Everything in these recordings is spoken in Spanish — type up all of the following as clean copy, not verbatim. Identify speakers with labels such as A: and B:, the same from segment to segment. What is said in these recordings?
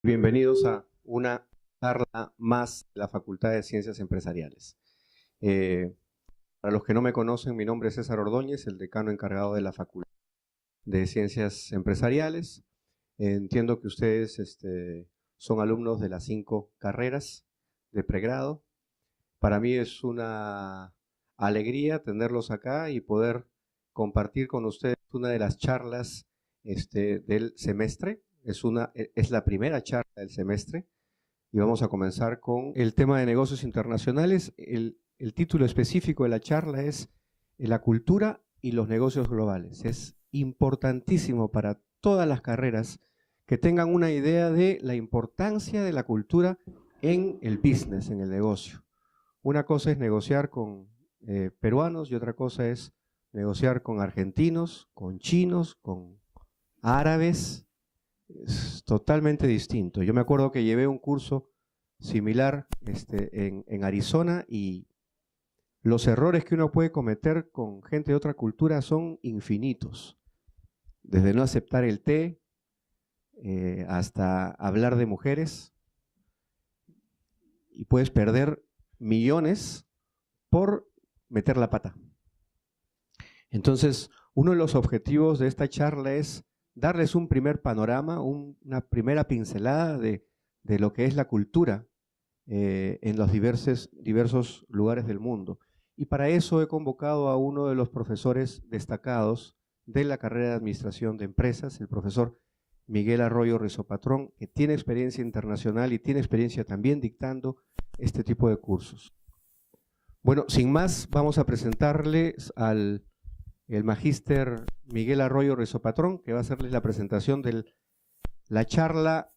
A: Bienvenidos a una charla más de la Facultad de Ciencias Empresariales. Para los que no me conocen, mi nombre es César Ordóñez, el decano encargado de la Facultad de Ciencias Empresariales. Entiendo que ustedes son alumnos de las 5 carreras de pregrado. Para mí es una alegría tenerlos acá y poder compartir con ustedes una de las charlas del semestre. Es la primera charla del semestre y vamos a comenzar con el tema de negocios internacionales. El título específico de la charla es La cultura y los negocios globales. Es importantísimo para todas las carreras que tengan una idea de la importancia de la cultura en el business, en el negocio. Una cosa es negociar con peruanos y otra cosa es negociar con argentinos, con chinos, con árabes. Es totalmente distinto. Yo me acuerdo que llevé un curso similar en Arizona y los errores que uno puede cometer con gente de otra cultura son infinitos. Desde no aceptar el té hasta hablar de mujeres, y puedes perder millones por meter la pata. Entonces, uno de los objetivos de esta charla es darles un primer panorama, una primera pincelada de lo que es la cultura en los diversos lugares del mundo. Y para eso he convocado a uno de los profesores destacados de la carrera de Administración de Empresas, el profesor Miguel Arroyo Rizopatrón, que tiene experiencia internacional y tiene experiencia también dictando este tipo de cursos. Bueno, sin más, vamos a presentarles al magíster Miguel Arroyo Rizopatrón, que va a hacerles la presentación de la charla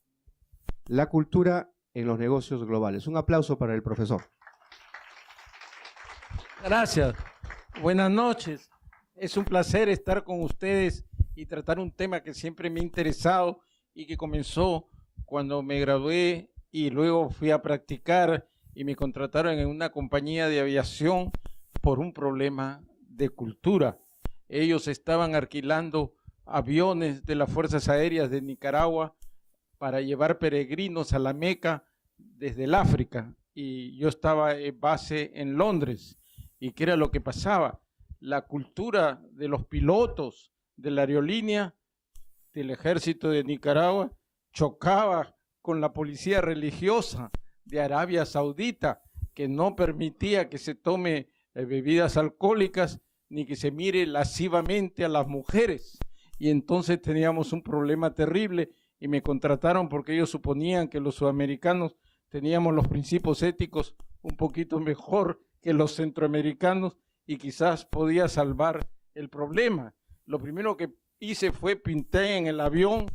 A: La cultura en los negocios globales. Un aplauso para el profesor.
B: Gracias. Buenas noches. Es un placer estar con ustedes y tratar un tema que siempre me ha interesado y que comenzó cuando me gradué y luego fui a practicar y me contrataron en una compañía de aviación por un problema de cultura. Ellos estaban alquilando aviones de las Fuerzas Aéreas de Nicaragua para llevar peregrinos a la Meca desde el África, y yo estaba en base en Londres. ¿Y qué era lo que pasaba? La cultura de los pilotos de la aerolínea del ejército de Nicaragua chocaba con la policía religiosa de Arabia Saudita, que no permitía que se tome bebidas alcohólicas ni que se mire lascivamente a las mujeres. Y entonces teníamos un problema terrible y me contrataron porque ellos suponían que los sudamericanos teníamos los principios éticos un poquito mejor que los centroamericanos y quizás podía salvar el problema. Lo primero que hice fue pintar en el avión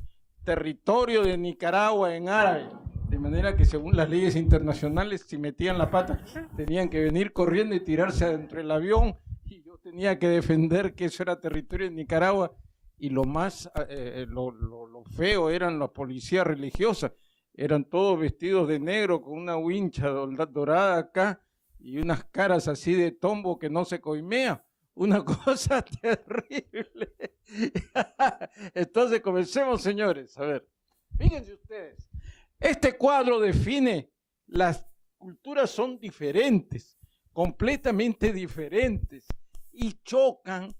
B: territorio de Nicaragua en árabe, de manera que según las leyes internacionales, si metían la pata, tenían que venir corriendo y tirarse adentro del avión, y yo tenía que defender que eso era territorio de Nicaragua. Y lo más, lo feo eran las policías religiosas, eran todos vestidos de negro con una wincha dorada acá y unas caras así de tombo que no se coimea, una cosa terrible. Entonces comencemos, señores. A ver, fíjense ustedes, este cuadro define las culturas son diferentes, completamente diferentes, y chocan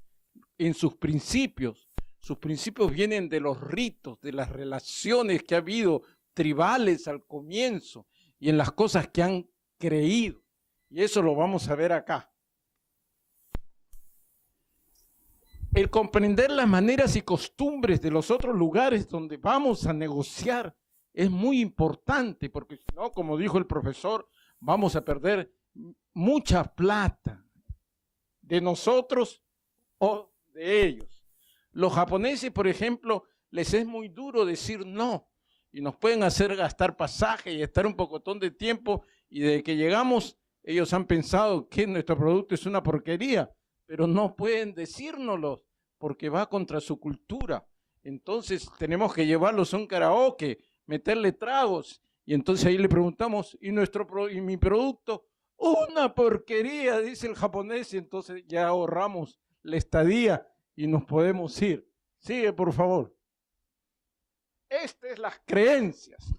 B: en sus principios. Sus principios vienen de los ritos, de las relaciones que ha habido tribales al comienzo y en las cosas que han creído. Y eso lo vamos a ver acá. El comprender las maneras y costumbres de los otros lugares donde vamos a negociar es muy importante, porque si no, como dijo el profesor, vamos a perder mucha plata de nosotros o de ellos. Los japoneses, por ejemplo, les es muy duro decir no y nos pueden hacer gastar pasaje y estar un pocotón de tiempo, y desde que llegamos ellos han pensado que nuestro producto es una porquería, pero no pueden decírnoslo porque va contra su cultura. Entonces tenemos que llevarlos a un karaoke, meterle tragos, y entonces ahí le preguntamos, ¿y mi producto? Una porquería, dice el japonés, y entonces ya ahorramos la estadía y nos podemos ir. Sigue, por favor. Estas son las creencias.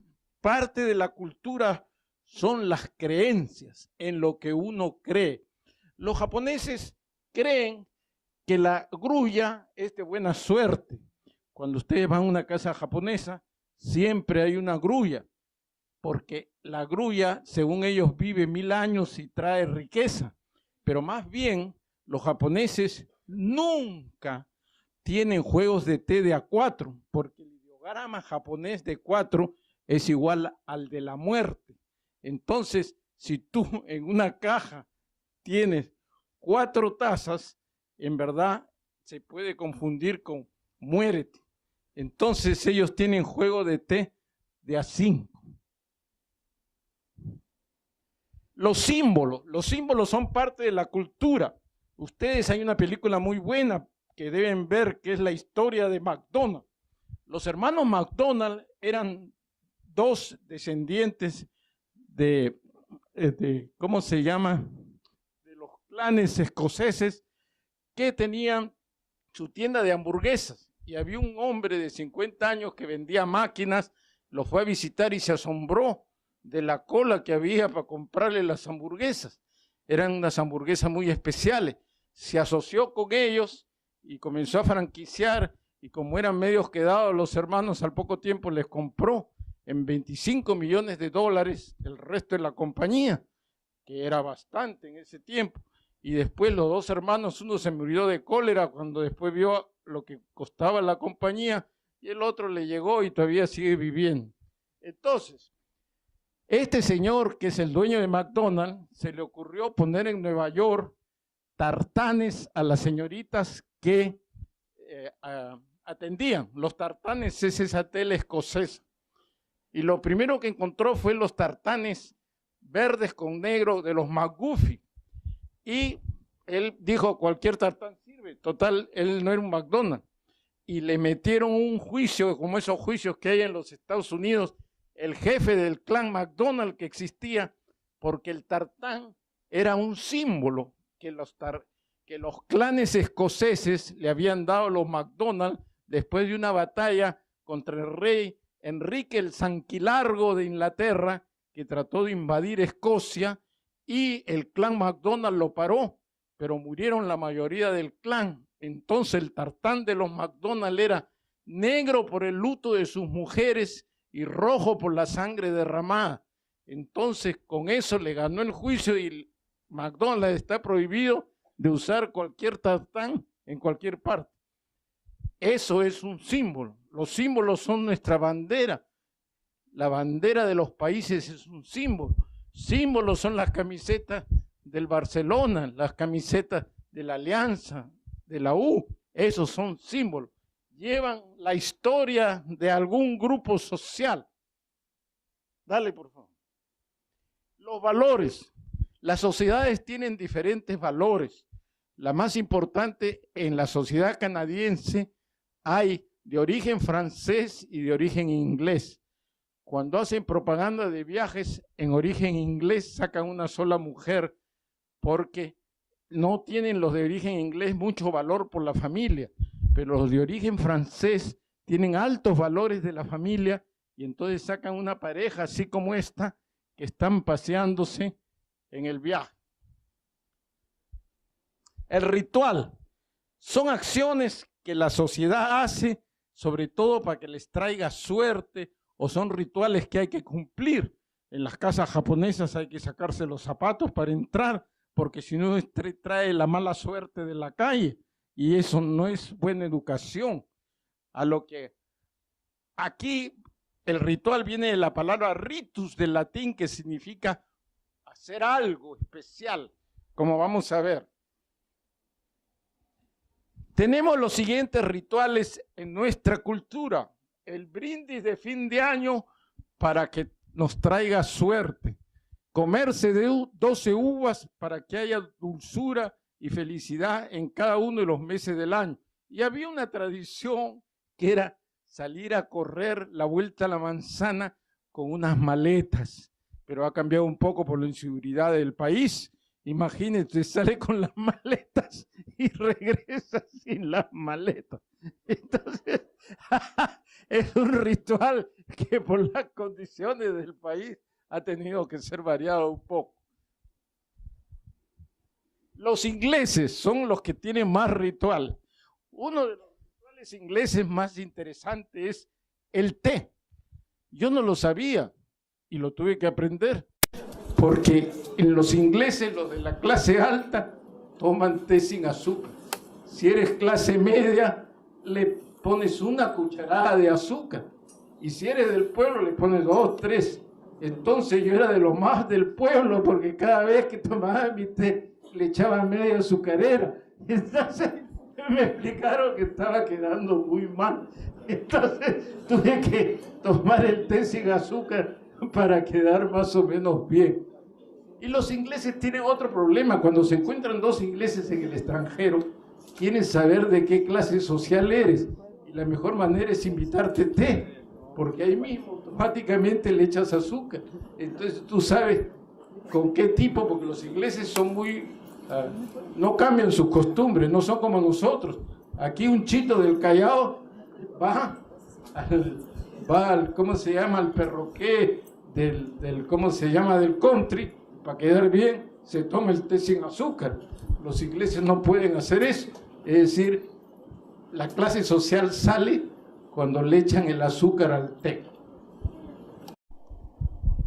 B: parte de la cultura son las creencias, en lo que uno cree. Los japoneses creen que la grulla es de buena suerte. Cuando ustedes van a una casa japonesa, siempre hay una grulla, porque la grulla, según ellos, vive 1000 años y trae riqueza. Pero más bien, los japoneses nunca tienen juegos de té de A4, porque el ideograma japonés de 4 es igual al de la muerte. Entonces, si tú en una caja tienes 4 tazas, en verdad se puede confundir con muérete. Entonces ellos tienen juego de té de A5. Los símbolos son parte de la cultura. Ustedes, hay una película muy buena que deben ver, que es la historia de McDonald's. Los hermanos McDonald eran 2 descendientes de ¿cómo se llama? De los clanes escoceses que tenían su tienda de hamburguesas. Y había un hombre de 50 años que vendía máquinas, lo fue a visitar y se asombró de la cola que había para comprarle las hamburguesas. Eran unas hamburguesas muy especiales. Se asoció con ellos y comenzó a franquiciar, y como eran medios quedados los hermanos, al poco tiempo les compró en $25 millones el resto de la compañía, que era bastante en ese tiempo. Y después los 2 hermanos, uno se murió de cólera cuando después vio lo que costaba la compañía, y el otro le llegó y todavía sigue viviendo. Entonces, este señor, que es el dueño de McDonald's, se le ocurrió poner en Nueva York tartanes a las señoritas que atendían. Los tartanes es esa tela escocesa. Y lo primero que encontró fue los tartanes verdes con negro de los McGuffey. Y él dijo, cualquier tartán sirve. Total, él no era un McDonald's. Y le metieron un juicio, como esos juicios que hay en los Estados Unidos, el jefe del clan McDonald que existía, porque el tartán era un símbolo que los clanes escoceses le habían dado a los McDonald después de una batalla contra el rey Enrique el Sanquilargo de Inglaterra, que trató de invadir Escocia, y el clan McDonald lo paró, pero murieron la mayoría del clan. Entonces el tartán de los McDonald era negro por el luto de sus mujeres y rojo por la sangre derramada. Entonces con eso le ganó el juicio y McDonald's está prohibido de usar cualquier tartán en cualquier parte. Eso es un símbolo. Los símbolos son nuestra bandera. La bandera de los países es un símbolo. Símbolos son las camisetas del Barcelona, las camisetas de la Alianza, de la U. Esos son símbolos. Llevan la historia de algún grupo social. Dale, por favor. Los valores. Las sociedades tienen diferentes valores. La más importante, en la sociedad canadiense hay de origen francés y de origen inglés. Cuando hacen propaganda de viajes en origen inglés, sacan una sola mujer porque no tienen los de origen inglés mucho valor por la familia, pero los de origen francés tienen altos valores de la familia y entonces sacan una pareja así como esta que están paseándose en el viaje. El ritual son acciones que la sociedad hace, sobre todo para que les traiga suerte, o son rituales que hay que cumplir. En las casas japonesas hay que sacarse los zapatos para entrar, porque si no trae la mala suerte de la calle, y eso no es buena educación. A lo que aquí el ritual viene de la palabra ritus del latín, que significa hacer algo especial, como vamos a ver. Tenemos los siguientes rituales en nuestra cultura. El brindis de fin de año para que nos traiga suerte. Comerse de 12 uvas para que haya dulzura y felicidad en cada uno de los meses del año. Y había una tradición que era salir a correr la vuelta a la manzana con unas maletas, pero ha cambiado un poco por la inseguridad del país. Imagínate, sale con las maletas y regresa sin las maletas. Entonces, es un ritual que por las condiciones del país ha tenido que ser variado un poco. Los ingleses son los que tienen más ritual. Uno de los rituales ingleses más interesantes es el té. Yo no lo sabía y lo tuve que aprender, porque en los ingleses, los de la clase alta, toman té sin azúcar. Si eres clase media, le pones una cucharada de azúcar. Y si eres del pueblo, le pones 2, 3. Entonces yo era de lo más del pueblo, porque cada vez que tomaba mi té, le echaba media azucarera. Entonces me explicaron que estaba quedando muy mal. Entonces tuve que tomar el té sin azúcar para quedar más o menos bien. Y los ingleses tienen otro problema. Cuando se encuentran dos ingleses en el extranjero, quieren saber de qué clase social eres. Y la mejor manera es invitarte té, porque ahí mismo automáticamente le echas azúcar. Entonces tú sabes con qué tipo, porque los ingleses son muy... no cambian sus costumbres, no son como nosotros. Aquí un chito del Callao va al ¿cómo se llama? Al perroqué del ¿cómo se llama? Del country, para quedar bien, se toma el té sin azúcar. Los ingleses no pueden hacer eso. Es decir, la clase social sale cuando le echan el azúcar al té.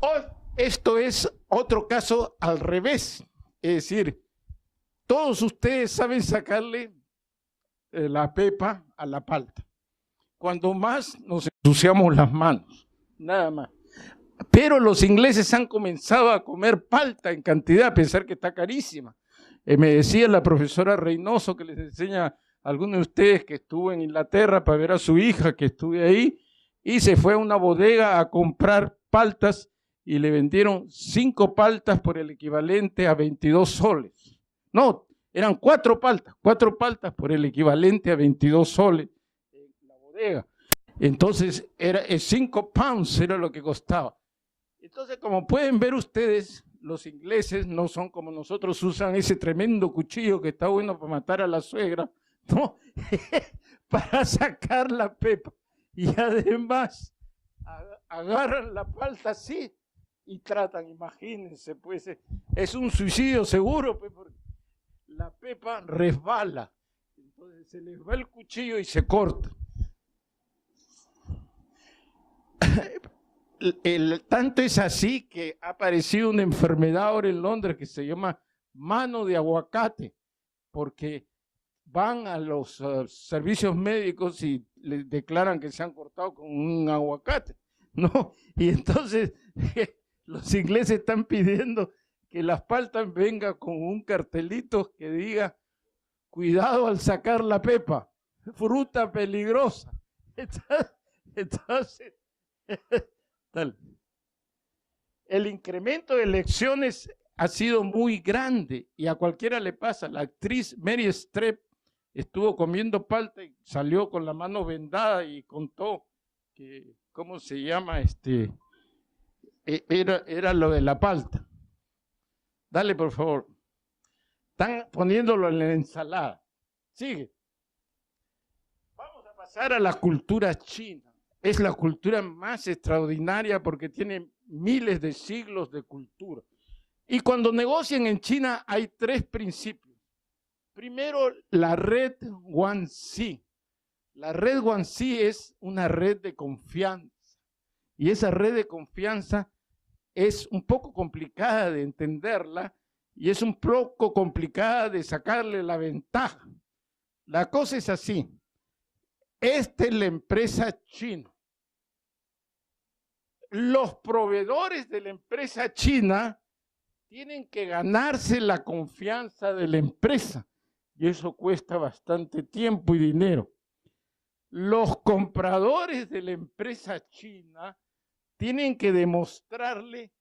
B: Hoy, esto es otro caso al revés. Es decir, todos ustedes saben sacarle la pepa a la palta. Cuando más nos ensuciamos las manos, nada más. Pero los ingleses han comenzado a comer palta en cantidad, a pensar que está carísima. Me decía la profesora Reynoso, que les enseña a algunos de ustedes, que estuvo en Inglaterra para ver a su hija, que estuve ahí, y se fue a una bodega a comprar paltas y le vendieron 5 paltas por el equivalente a 22 soles. No, eran 4 paltas por el equivalente a 22 soles en la bodega. Entonces, 5 pounds era lo que costaba. Entonces, como pueden ver ustedes, los ingleses no son como nosotros, usan ese tremendo cuchillo que está bueno para matar a la suegra, ¿no? Para sacar la pepa. Y además, agarran la palta así y tratan, imagínense, pues, es un suicidio seguro, pues, porque la pepa resbala. Entonces se les va el cuchillo y se corta. Tanto es así que ha aparecido una enfermedad ahora en Londres que se llama mano de aguacate, porque van a los servicios médicos y les declaran que se han cortado con un aguacate, ¿no? Y entonces los ingleses están pidiendo que las paltas vengan con un cartelito que diga: cuidado al sacar la pepa, fruta peligrosa. Entonces tal. El incremento de elecciones ha sido muy grande y a cualquiera le pasa. La actriz Mary Streep estuvo comiendo palta y salió con la mano vendada y contó que, ¿cómo se llama? Era lo de la palta. Dale, por favor. Están poniéndolo en la ensalada. Sigue. Vamos a pasar a la cultura china. Es la cultura más extraordinaria porque tiene miles de siglos de cultura. Y cuando negocian en China hay 3 principios. Primero, la red Guanxi. La red Guanxi es una red de confianza. Y esa red de confianza es un poco complicada de entenderla y es un poco complicada de sacarle la ventaja. La cosa es así. Esta es la empresa china. Los proveedores de la empresa china tienen que ganarse la confianza de la empresa y eso cuesta bastante tiempo y dinero. Los compradores de la empresa china tienen que demostrarle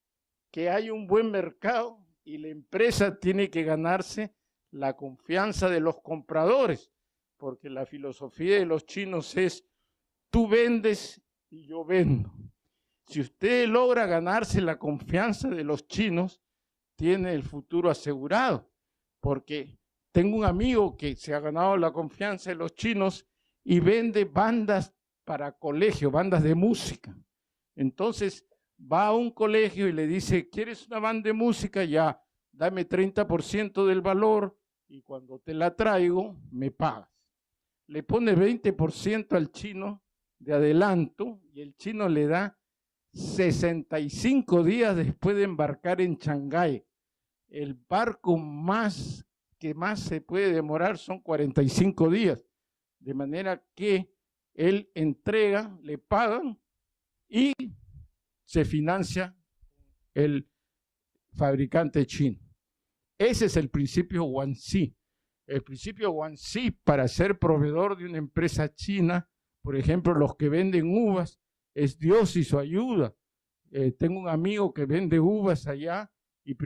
B: que hay un buen mercado y la empresa tiene que ganarse la confianza de los compradores, porque la filosofía de los chinos es: tú vendes y yo vendo. Si usted logra ganarse la confianza de los chinos, tiene el futuro asegurado, porque tengo un amigo que se ha ganado la confianza de los chinos y vende bandas para colegio, bandas de música. Entonces va a un colegio y le dice, ¿quieres una banda de música? Ya, dame 30% del valor y cuando te la traigo, me pagas. Le pone 20% al chino de adelanto y el chino le da 65 días después de embarcar en Shanghái. El barco que más se puede demorar son 45 días. De manera que él entrega, le pagan y se financia el fabricante chino. Ese es el principio Guanxi. El principio Guanxi para ser proveedor de una empresa china, por ejemplo, los que venden uvas, es Dios y su ayuda. Tengo un amigo que vende uvas allá y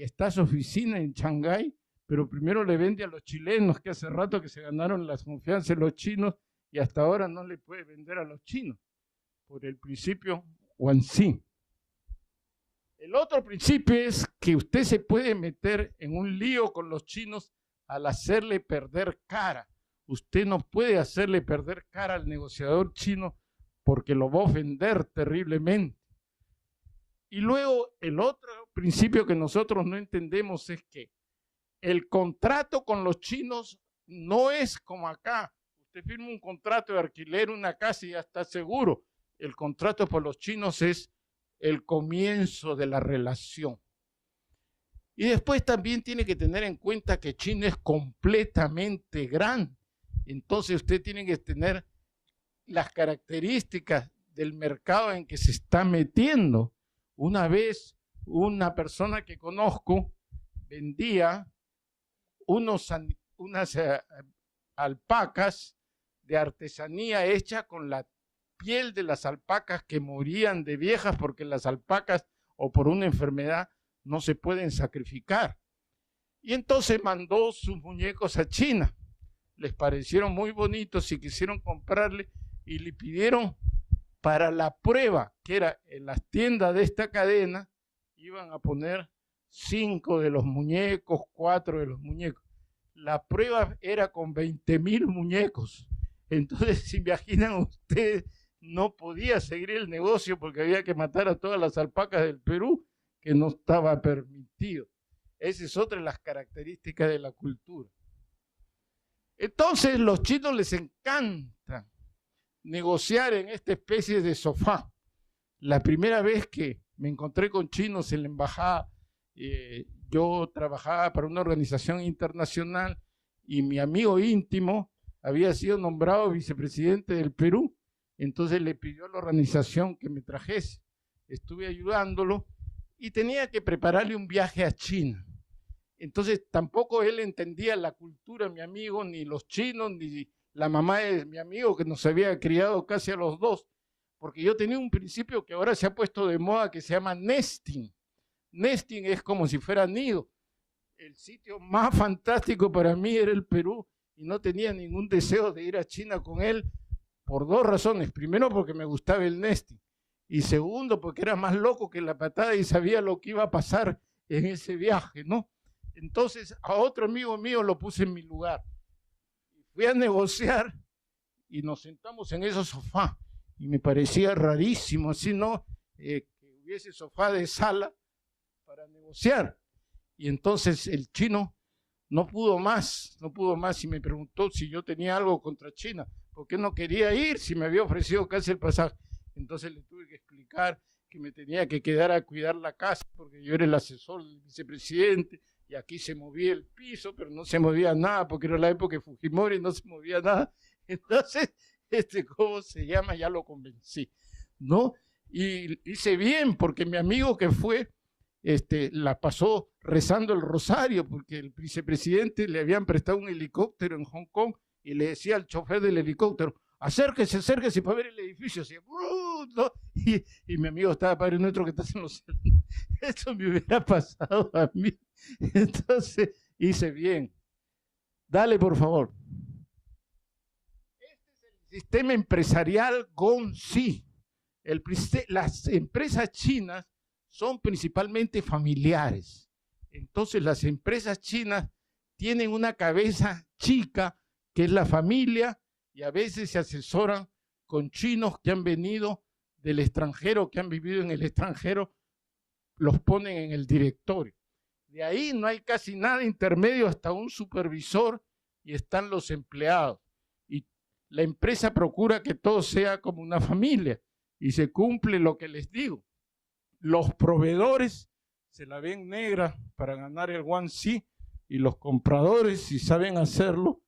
B: está su oficina en Shanghái, pero primero le vende a los chilenos, que hace rato que se ganaron la confianza de los chinos y hasta ahora no le puede vender a los chinos, por el principio Guanxi. El otro principio es que usted se puede meter en un lío con los chinos al hacerle perder cara. Usted no puede hacerle perder cara al negociador chino porque lo va a ofender terriblemente. Y luego el otro principio que nosotros no entendemos es que el contrato con los chinos no es como acá. Usted firma un contrato de alquiler, una casa y ya está seguro. El contrato por los chinos es el comienzo de la relación. Y después también tiene que tener en cuenta que China es completamente grande. Entonces usted tiene que tener las características del mercado en que se está metiendo. Una vez una persona que conozco vendía unas alpacas de artesanía hecha con la piel de las alpacas que morían de viejas porque las alpacas o por una enfermedad no se pueden sacrificar. Y entonces mandó sus muñecos a China. Les parecieron muy bonitos y quisieron comprarle y le pidieron para la prueba, que era en las tiendas de esta cadena, iban a poner 5 de los muñecos, 4 de los muñecos. La prueba era con 20,000 muñecos. Entonces, si imaginan ustedes, no podía seguir el negocio porque había que matar a todas las alpacas del Perú, que no estaba permitido. Esa es otra de las características de la cultura. Entonces, los chinos les encanta negociar en esta especie de sofá. La primera vez que me encontré con chinos en la embajada, yo trabajaba para una organización internacional y mi amigo íntimo había sido nombrado vicepresidente del Perú. Entonces le pidió a la organización que me trajese. Estuve ayudándolo y tenía que prepararle un viaje a China. Entonces tampoco él entendía la cultura, mi amigo, ni los chinos, ni la mamá de mi amigo, que nos había criado casi a los dos, porque yo tenía un principio que ahora se ha puesto de moda que se llama nesting. Nesting es como si fuera nido. El sitio más fantástico para mí era el Perú y no tenía ningún deseo de ir a China con él por 2 razones. Primero, porque me gustaba el nesting. Y segundo, porque era más loco que la patada y sabía lo que iba a pasar en ese viaje, ¿no? Entonces, a otro amigo mío lo puse en mi lugar. Fui a negociar y nos sentamos en ese sofá. Y me parecía rarísimo, así, ¿no? Que hubiese sofá de sala para negociar. Y entonces el chino no pudo más y me preguntó si yo tenía algo contra China, porque no quería ir si me había ofrecido casi el pasaje. Entonces le tuve que explicar que me tenía que quedar a cuidar la casa porque yo era el asesor del vicepresidente y aquí se movía el piso, pero no se movía nada porque era la época de Fujimori y no se movía nada. Entonces, ¿cómo se llama? Ya lo convencí, ¿no? Y hice bien porque mi amigo que fue, la pasó rezando el rosario porque el vicepresidente le habían prestado un helicóptero en Hong Kong y le decía al chofer del helicóptero, acérquese para ver el edificio. Así, ¿no? Y mi amigo estaba, Padre Nuestro que estás en los cielos. Eso me hubiera pasado a mí. Entonces hice bien. Dale, por favor. Este es el sistema empresarial Guanxi. Las empresas chinas son principalmente familiares. Entonces las empresas chinas tienen una cabeza chica que es la familia y a veces se asesoran con chinos que han venido del extranjero, que han vivido en el extranjero, los ponen en el directorio. De ahí no hay casi nada intermedio, hasta un supervisor, y están los empleados. Y la empresa procura que todo sea como una familia y se cumple lo que les digo. Los proveedores se la ven negra para ganar el 1C, y los compradores, si saben hacerlo,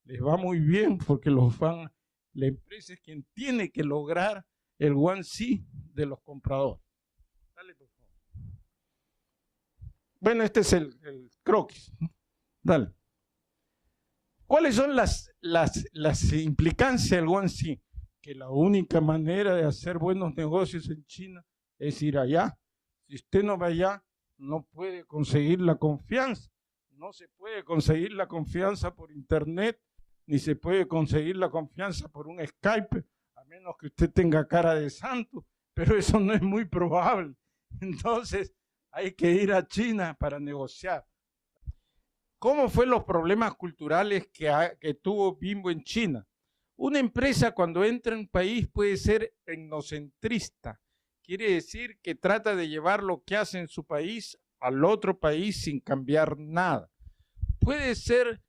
B: les va muy bien porque la empresa es quien tiene que lograr el 1C de los compradores. Dale, por favor. Bueno, este es el croquis. Dale. ¿Cuáles son las implicancias del 1C? Que la única manera de hacer buenos negocios en China es ir allá. Si usted no va allá, no puede conseguir la confianza. No se puede conseguir la confianza por internet, ni se puede conseguir la confianza por un Skype, a menos que usted tenga cara de santo, pero eso no es muy probable. Entonces, hay que ir a China para negociar. ¿Cómo fueron los problemas culturales que tuvo Bimbo en China? Una empresa cuando entra en un país puede ser etnocentrista. Quiere decir que trata de llevar lo que hace en su país al otro país sin cambiar nada. Puede ser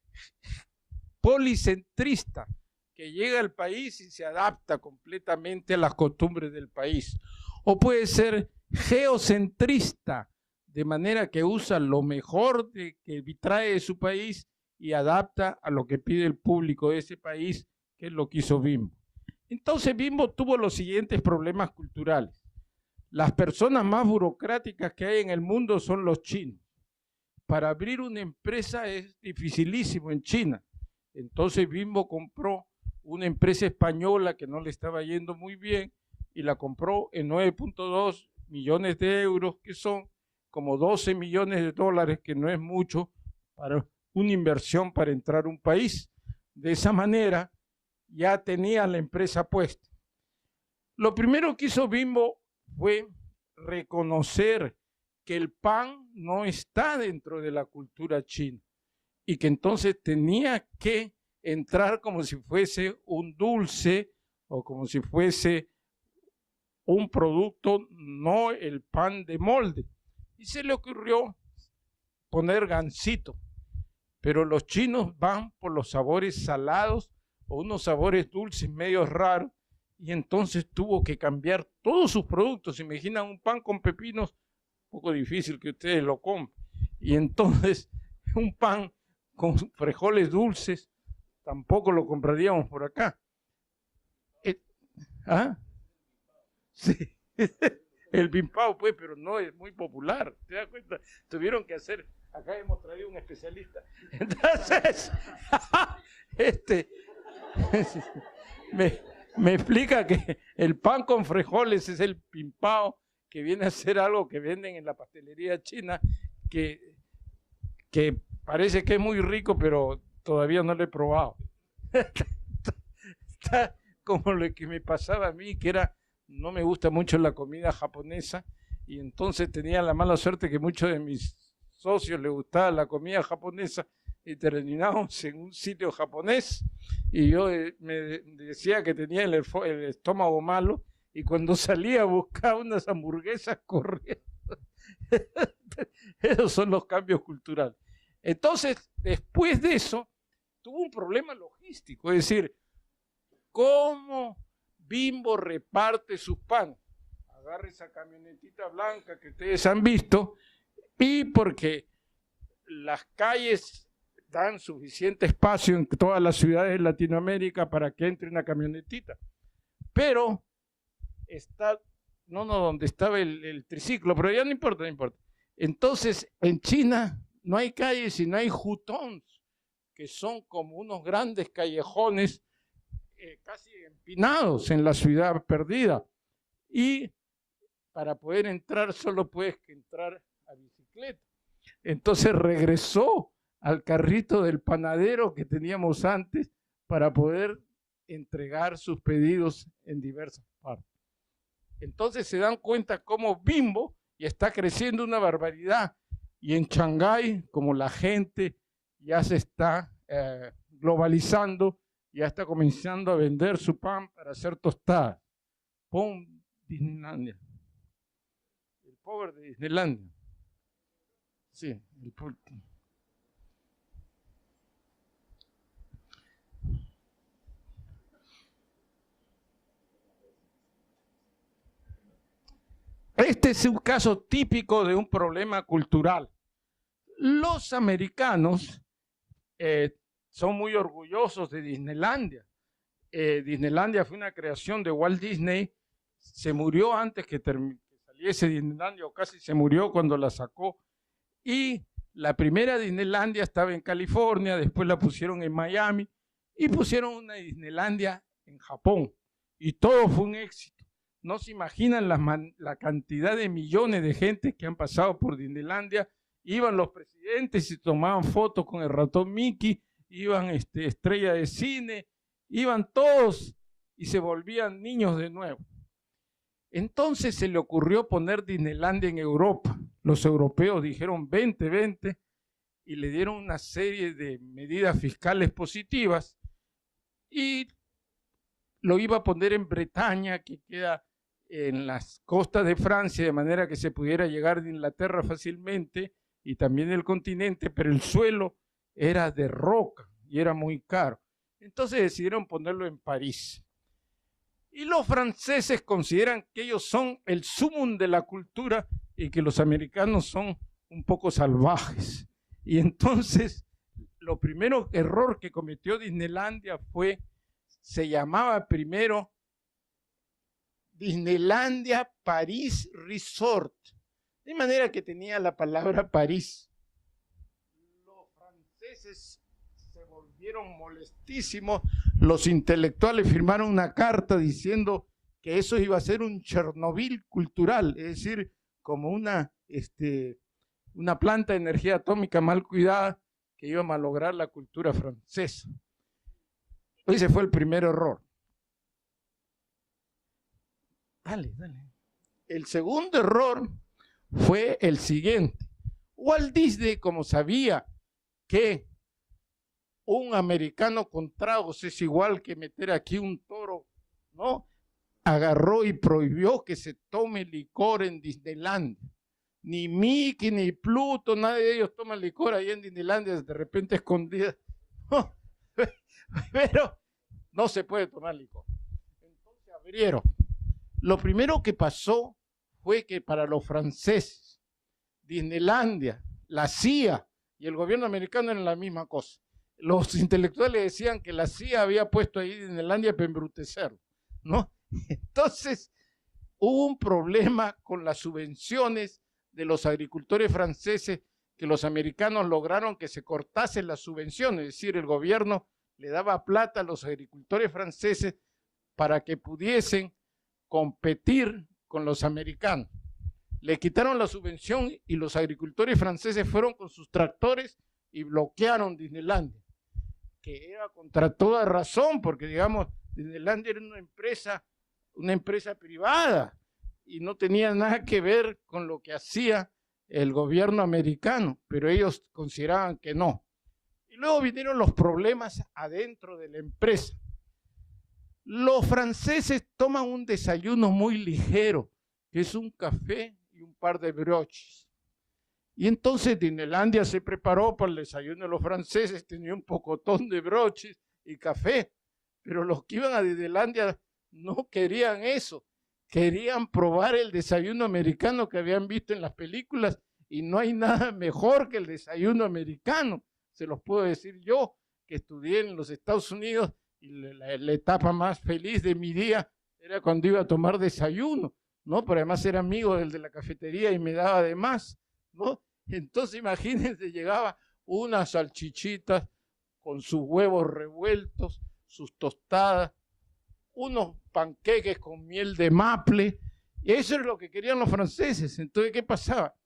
B: policentrista, que llega al país y se adapta completamente a las costumbres del país. O puede ser geocentrista, de manera que usa lo mejor que trae de su país y adapta a lo que pide el público de ese país, que es lo que hizo Bimbo. Entonces Bimbo tuvo los siguientes problemas culturales. Las personas más burocráticas que hay en el mundo son los chinos. Para abrir una empresa es dificilísimo en China. Entonces Bimbo compró una empresa española que no le estaba yendo muy bien y la compró en 9.2 millones de euros, que son como 12 millones de dólares, que no es mucho para una inversión para entrar a un país. De esa manera ya tenía la empresa puesta. Lo primero que hizo Bimbo fue reconocer que el pan no está dentro de la cultura china y que entonces tenía que entrar como si fuese un dulce o como si fuese un producto, no el pan de molde. Y se le ocurrió poner gansito, pero los chinos van por los sabores salados o unos sabores dulces medio raros, y entonces tuvo que cambiar todos sus productos. ¿Se imaginan un pan con pepinos? Un poco difícil que ustedes lo compren. Y entonces un pan con frijoles dulces tampoco lo compraríamos por acá. ¿Ah? Sí. El bimpao, pues, pero no es muy popular. ¿Te das cuenta? Tuvieron que hacer. Acá hemos traído un especialista. Entonces, me explica que el pan con frijoles es el bimpao, que viene a ser algo que venden en la pastelería china, que parece que es muy rico, pero todavía no lo he probado. Está como lo que me pasaba a mí, que era, no me gusta mucho la comida japonesa, y entonces tenía la mala suerte que muchos de mis socios les gustaba la comida japonesa y terminábamos en un sitio japonés y yo me decía que tenía el estómago malo, y cuando salía a buscar unas hamburguesas corriendo. Esos son los cambios culturales. Entonces, después de eso, tuvo un problema logístico, es decir, ¿cómo Bimbo reparte sus panes? Agarra esa camionetita blanca que ustedes han visto, y porque las calles dan suficiente espacio en todas las ciudades de Latinoamérica para que entre una camionetita, pero está, no donde estaba el triciclo, pero ya no importa, no importa. Entonces, en China no hay calles, sino hay hutongs, que son como unos grandes callejones casi empinados en la ciudad perdida. Y para poder entrar solo puedes entrar a bicicleta. Entonces regresó al carrito del panadero que teníamos antes para poder entregar sus pedidos en diversas partes. Entonces se dan cuenta cómo Bimbo ya está creciendo una barbaridad, y en Shanghái, como la gente ya se está globalizando, ya está comenzando a vender su pan para hacer tostadas. Pon Disneylandia. El pobre de Disneylandia. Sí, el pobre. Este es un caso típico de un problema cultural. Los americanos son muy orgullosos de Disneylandia. Disneylandia fue una creación de Walt Disney. Se murió antes que saliese Disneylandia, o casi se murió cuando la sacó. Y la primera Disneylandia estaba en California, después la pusieron en Miami y pusieron una Disneylandia en Japón. Y todo fue un éxito. No se imaginan la cantidad de millones de gente que han pasado por Disneylandia. Iban los presidentes y tomaban fotos con el ratón Mickey, iban estrellas de cine, iban todos y se volvían niños de nuevo. Entonces se le ocurrió poner Disneylandia en Europa. Los europeos dijeron 20, y le dieron una serie de medidas fiscales positivas, y lo iba a poner en Bretaña, que queda en las costas de Francia, de manera que se pudiera llegar de Inglaterra fácilmente y también del continente, pero el suelo era de roca y era muy caro. Entonces decidieron ponerlo en París. Y los franceses consideran que ellos son el sumum de la cultura y que los americanos son un poco salvajes. Y entonces, lo primero error que cometió Disneylandia se llamaba primero Disneylandia Paris Resort, de manera que tenía la palabra París. Los franceses se volvieron molestísimos, los intelectuales firmaron una carta diciendo que eso iba a ser un Chernobyl cultural, es decir, como una planta de energía atómica mal cuidada que iba a malograr la cultura francesa. Ese fue el primer error. Dale. El segundo error fue el siguiente. Walt Disney, como sabía que un americano con tragos es igual que meter aquí un toro, ¿no? Agarró y prohibió que se tome licor en Disneylandia. Ni Mickey, ni Pluto, nadie de ellos toma licor ahí en Disneylandia, de repente escondida. No, pero no se puede tomar licor. Entonces abrieron. Lo primero que pasó fue que para los franceses, Disneylandia, la CIA y el gobierno americano eran la misma cosa. Los intelectuales decían que la CIA había puesto ahí Disneylandia para embrutecerlo, ¿no? Entonces hubo un problema con las subvenciones de los agricultores franceses, que los americanos lograron que se cortasen las subvenciones, es decir, el gobierno le daba plata a los agricultores franceses para que pudiesen competir con los americanos. Le quitaron la subvención y los agricultores franceses fueron con sus tractores y bloquearon Disneylandia, que era contra toda razón, porque digamos, Disneylandia era una empresa privada y no tenía nada que ver con lo que hacía el gobierno americano, pero ellos consideraban que no. Y luego vinieron los problemas adentro de la empresa. Los franceses toman un desayuno muy ligero, que es un café y un par de broches. Y entonces Disneylandia se preparó para el desayuno de los franceses, tenía un pocotón de broches y café, pero los que iban a Disneylandia no querían eso, querían probar el desayuno americano que habían visto en las películas, y no hay nada mejor que el desayuno americano. Se los puedo decir yo, que estudié en los Estados Unidos, y la etapa más feliz de mi día era cuando iba a tomar desayuno, ¿no? Pero además era amigo del de la cafetería y me daba de más, ¿no? Entonces imagínense, llegaba unas salchichitas con sus huevos revueltos, sus tostadas, unos panqueques con miel de maple, y eso es lo que querían los franceses. Entonces, ¿qué pasaba?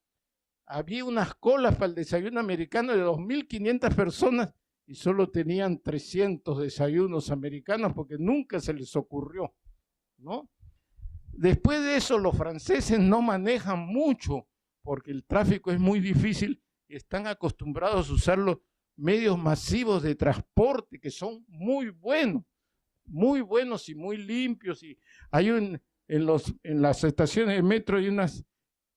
B: Había unas colas para el desayuno americano de 2.500 personas y solo tenían 300 desayunos americanos porque nunca se les ocurrió, ¿no? Después de eso, los franceses no manejan mucho porque el tráfico es muy difícil y están acostumbrados a usar los medios masivos de transporte que son muy buenos y muy limpios. Y hay en las estaciones de metro hay unas,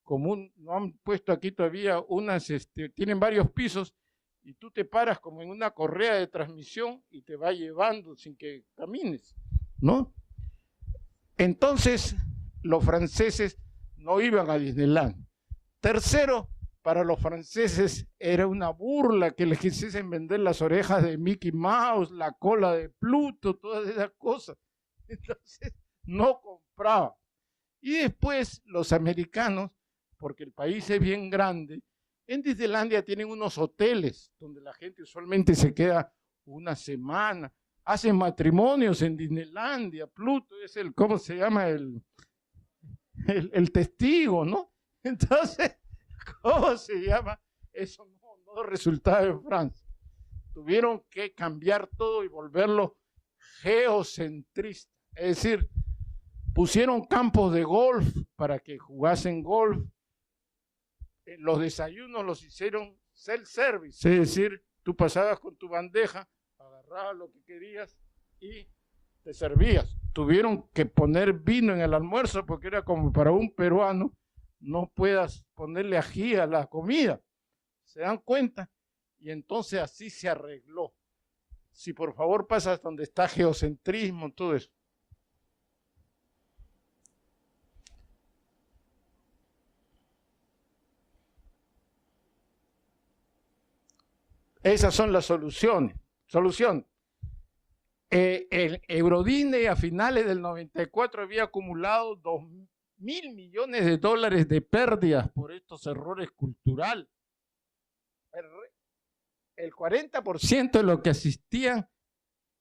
B: no han puesto aquí todavía, unas, tienen varios pisos y tú te paras como en una correa de transmisión y te va llevando sin que camines, ¿no? Entonces, los franceses no iban a Disneyland. Tercero, para los franceses era una burla que les quisiesen vender las orejas de Mickey Mouse, la cola de Pluto, todas esas cosas. Entonces, no compraban. Y después los americanos, porque el país es bien grande, en Disneylandia tienen unos hoteles donde la gente usualmente se queda una semana, hacen matrimonios en Disneylandia. Pluto es ¿cómo se llama? El testigo, ¿no? Entonces, ¿cómo se llama? Eso no resultaba en Francia. Tuvieron que cambiar todo y volverlo geocentrista. Es decir, pusieron campos de golf para que jugasen golf. Los desayunos los hicieron self-service, es decir, tú pasabas con tu bandeja, agarrabas lo que querías y te servías. Tuvieron que poner vino en el almuerzo porque era como para un peruano no puedas ponerle ají a la comida. ¿Se dan cuenta? Y entonces así se arregló. Si por favor pasas donde está geocentrismo, todo eso. Esas son las soluciones. Solución. El Eurodisney a finales del 94 había acumulado 2.000 millones de dólares de pérdidas por estos errores culturales. El 40% de los que asistían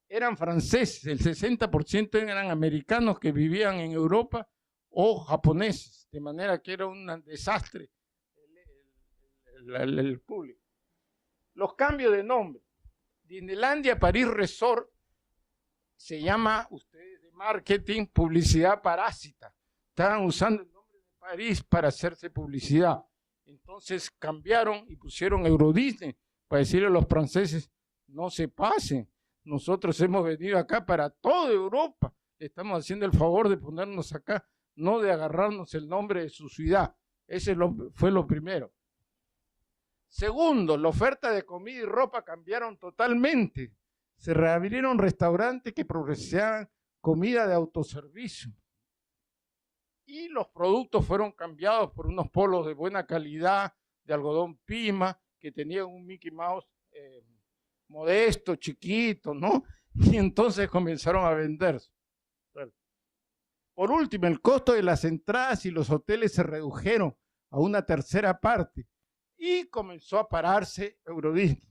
B: eran franceses, el 60% eran americanos que vivían en Europa o japoneses, de manera que era un desastre el público. Los cambios de nombre. Disneylandia París Resort se llama, ustedes de marketing, publicidad parásita. Estaban usando el nombre de París para hacerse publicidad. Entonces cambiaron y pusieron Eurodisney para decirle a los franceses, no se pasen. Nosotros hemos venido acá para toda Europa. Le estamos haciendo el favor de ponernos acá, no de agarrarnos el nombre de su ciudad. Ese fue lo primero. Segundo, la oferta de comida y ropa cambiaron totalmente. Se reabrieron restaurantes que progresaban comida de autoservicio. Y los productos fueron cambiados por unos polos de buena calidad, de algodón pima, que tenían un Mickey Mouse modesto, chiquito, ¿no? Y entonces comenzaron a venderse. Por último, el costo de las entradas y los hoteles se redujeron a una tercera parte. Y comenzó a pararse Eurodisney.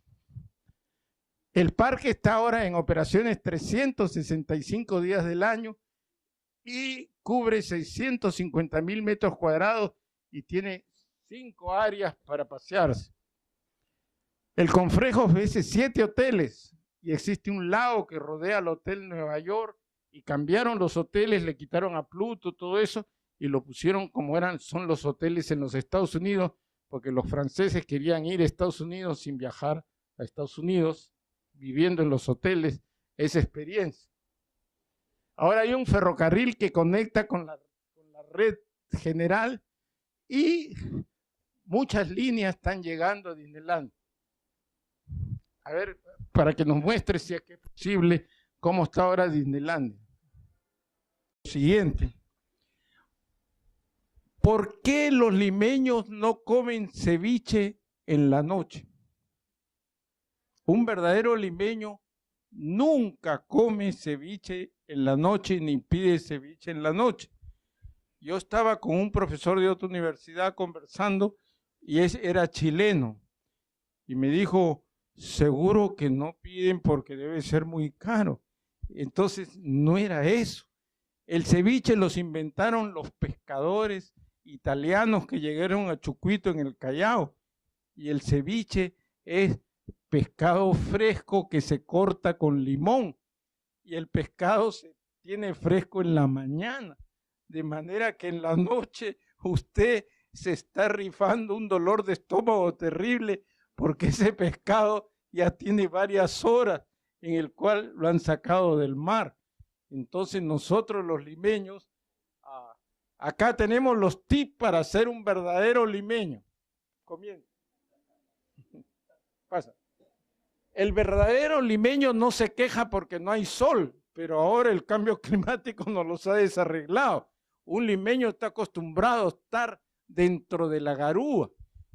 B: El parque está ahora en operaciones 365 días del año y cubre 650.000 metros cuadrados y tiene 5 áreas para pasearse. El complejo ofrece 7 hoteles y existe un lago que rodea al Hotel Nueva York y cambiaron los hoteles, le quitaron a Pluto, todo eso y lo pusieron como son los hoteles en los Estados Unidos, porque los franceses querían ir a Estados Unidos sin viajar a Estados Unidos, viviendo en los hoteles, esa experiencia. Ahora hay un ferrocarril que conecta con la red general y muchas líneas están llegando a Disneyland. A ver, para que nos muestre si es que es posible cómo está ahora Disneyland. Siguiente. ¿Por qué los limeños no comen ceviche en la noche? Un verdadero limeño nunca come ceviche en la noche ni pide ceviche en la noche. Yo estaba con un profesor de otra universidad conversando y era chileno y me dijo, seguro que no piden porque debe ser muy caro. Entonces no era eso. El ceviche los inventaron los pescadores italianos que llegaron a Chucuito en el Callao, y el ceviche es pescado fresco que se corta con limón y el pescado se tiene fresco en la mañana, de manera que en la noche usted se está rifando un dolor de estómago terrible porque ese pescado ya tiene varias horas en el cual lo han sacado del mar. Entonces nosotros los limeños, acá tenemos los tips para ser un verdadero limeño. Comienza. Pasa. El verdadero limeño no se queja porque no hay sol, pero ahora el cambio climático nos los ha desarreglado. Un limeño está acostumbrado a estar dentro de la garúa.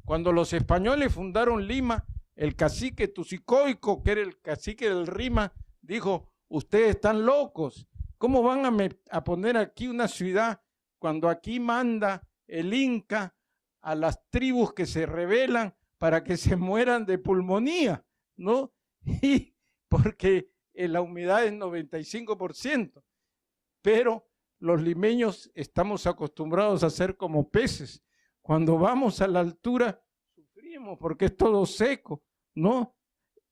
B: Cuando los españoles fundaron Lima, el cacique Tucicoico, que era el cacique del Rima, dijo: ustedes están locos, ¿cómo van a poner aquí una ciudad cuando aquí manda el Inca a las tribus que se rebelan para que se mueran de pulmonía? ¿No? Y porque la humedad es 95%, pero los limeños estamos acostumbrados a ser como peces. Cuando vamos a la altura sufrimos porque es todo seco, ¿no?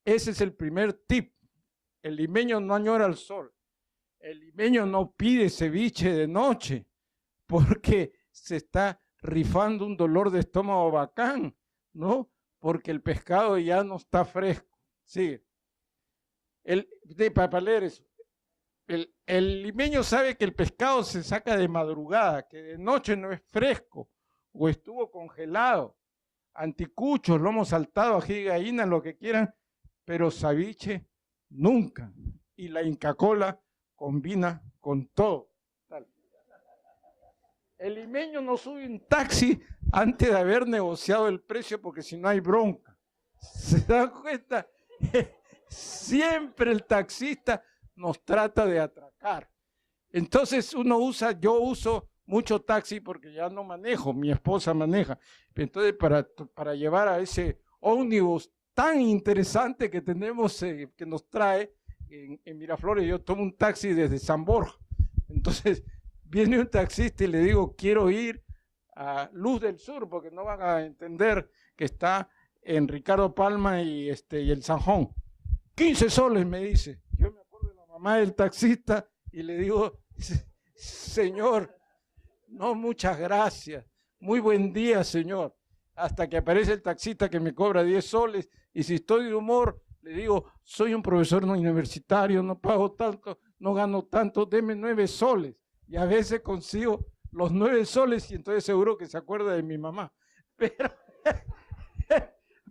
B: Ese es el primer tip. El limeño no añora el sol. El limeño no pide ceviche de noche porque se está rifando un dolor de estómago bacán, ¿no? Porque el pescado ya no está fresco. Sigue. Para leer eso. El limeño sabe que el pescado se saca de madrugada, que de noche no es fresco o estuvo congelado. Anticuchos, lomo saltado, ají de gallina, lo que quieran, pero ceviche nunca. Y la Inca Kola combina con todo. Tal. El limeño no sube un taxi antes de haber negociado el precio porque si no hay bronca. ¿Se dan cuenta? Siempre el taxista nos trata de atracar. Entonces yo uso mucho taxi porque ya no manejo, mi esposa maneja. Entonces para llevar a ese ómnibus tan interesante que tenemos, que nos trae en Miraflores, yo tomo un taxi desde San Borja. Entonces viene un taxista y le digo: quiero ir a Luz del Sur, porque no van a entender que está en Ricardo Palma y el Sanjón. 15 soles, me dice. Yo me acuerdo de la mamá del taxista y le digo: señor, no, muchas gracias, muy buen día, señor. Hasta que aparece el taxista que me cobra 10 soles, y si estoy de humor, le digo: soy un profesor universitario, no pago tanto, no gano tanto, deme 9 soles. Y a veces consigo los 9 soles y entonces seguro que se acuerda de mi mamá.